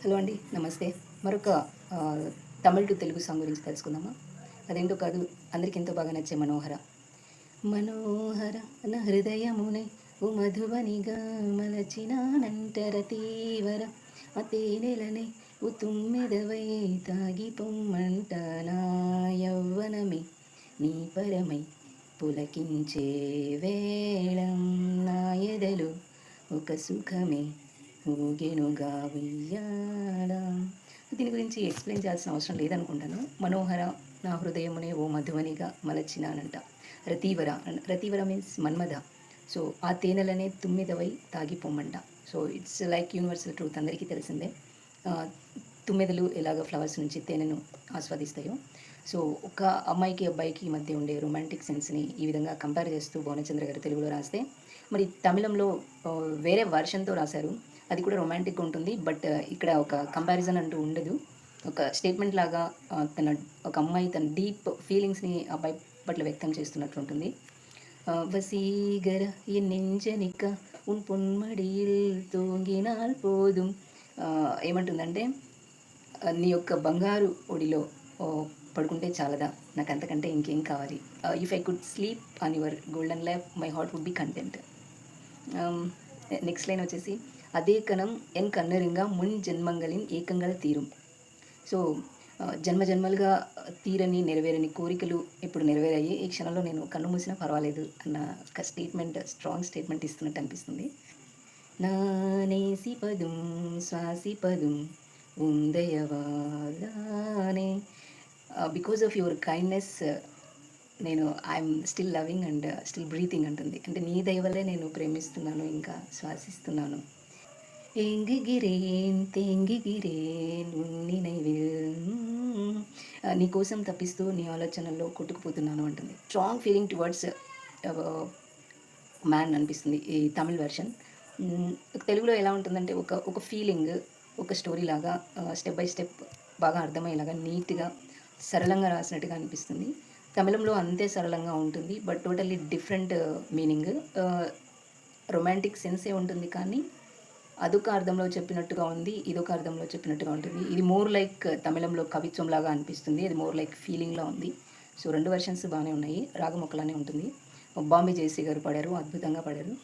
Hello అండి. నమస్తే. మరొక తమిళ్ టు తెలుగు సాంగ్ గురించి తెలుసుకుందామా? అదేంటో కాదు, అందరికి ఎంతో బాగా నచ్చే 'మనోహర'. మనోహర నా హృదయమునే ఓ మధువనిగా మలచినానంటర తీవర ఆ తేనెలనే ఓ తుమ్మెదవై తాగి పొమ్మంట నా యవ్వనమే నీ పరమై పులకించే వేళం నా ఎదలో ఒక సుఖమే ఊగెనుగా ఉయ్యాల. దీని గురించి ఎక్స్ప్లెయిన్ చేయాల్సిన అవసరం లేదనుకుంటాను. మనోహర నా హృదయమునే ఓ మధువనిగా మలచినానంట. రతీవర రతీవర మీన్స్ మన్మథ. సో ఆ తేనెలనే తుమ్మెదవై తాగిపోమ్మంట. So it's like universal truth, అందరికీ తెలిసిందే. ఆ, తుమ్మెదలు ఎలాగ ఫ్లవర్స్ నుంచి తేనెను ఆస్వాదిస్తాయో, సో ఒక అమ్మాయికి అబ్బాయికి మధ్య ఉండే రొమాంటిక్ సెన్స్ని ఈ విధంగా కంపేర్ చేస్తూ భువనచంద్ర గారు తెలుగులో రాస్తే, మరి తమిళంలో వేరే వర్షన్తో రాశారు. అది కూడా రొమాంటిక్గా ఉంటుంది. బట్ ఇక్కడ ఒక కంపారిజన్ అంటూ ఉండదు. ఒక స్టేట్మెంట్ లాగా ఒక అమ్మాయి తన డీప్ ఫీలింగ్స్ని అబ్బాయి పట్ల వ్యక్తం చేస్తున్నట్లు ఉంటుంది. వసీగర ఎన్ నెంజనిక ఉన్ పొన్మడిயில் తూంగినాల్ పోదుం. ఏమంటుందంటే, నీ యొక్క బంగారు ఒడిలో పడుకుంటే చాలదా, నాకు అంతకంటే ఇంకేం కావాలి. If I could sleep on your golden lap my heart would be content. Next line వచ్చేసి, అదే కణం ఎన్ కన్నరింగా మున్ జన్మంగళిన్ ఏకంగల్ తీரும். సో జన్మ జన్మలుగా తీరని నెరవేరని కోరికలు ఇప్పుడు నెరవేరాయి, ఈ క్షణంలో నేను కన్ను మూసినా పర్వాలేదు అన్న ఒక స్టేట్మెంట్, స్ట్రాంగ్ స్టేట్మెంట్ ఇస్తున్నట్టు అనిపిస్తుంది. నానేసి పదుం శ్వాసి పదుం ఉందయవాలానే, బికాస్ ఆఫ్ యువర్ కైండ్నెస్ నేను I'm still loving and still breathing అంటుంది. అంటే నీ దయ వల్లే నేను ప్రేమిస్తున్నాను, ఇంకా శ్వాసిస్తున్నాను. ఎంగిగిరేన్ తెంగిగిరేన్ ఉన్ని నైవిల్, నీ కోసం తప్పిస్తూ నీ ఆలోచనల్లో కొట్టుకుపోతున్నాను అంటుంది. స్ట్రాంగ్ ఫీలింగ్ టువర్డ్స్ మ్యాన్ అనిపిస్తుంది ఈ తమిళ్ వెర్షన్. తెలుగులో ఎలా ఉంటుందంటే, ఒక ఒక ఫీలింగ్, ఒక స్టోరీ లాగా స్టెప్ బై స్టెప్ బాగా అర్థమయ్యేలాగా నీట్గా సరళంగా రాసినట్టుగా అనిపిస్తుంది. తమిళంలో అంతే సరళంగా ఉంటుంది, but totally different meaning. Romantic సెన్సే ఉంటుంది, కానీ అదొక అర్థంలో చెప్పినట్టుగా ఉంది, ఇదొక అర్థంలో చెప్పినట్టుగా ఉంటుంది. ఇది మోర్ లైక్ తమిళంలో కవిత్వం లాగా అనిపిస్తుంది, అది మోర్ లైక్ ఫీలింగ్లా ఉంది. సో రెండు వెర్షన్స్ బాగానే ఉన్నాయి, రాగం ఒకలానే ఉంటుంది. బాంబే జయశ్రీ గారు పాడారు, అద్భుతంగా పాడారు.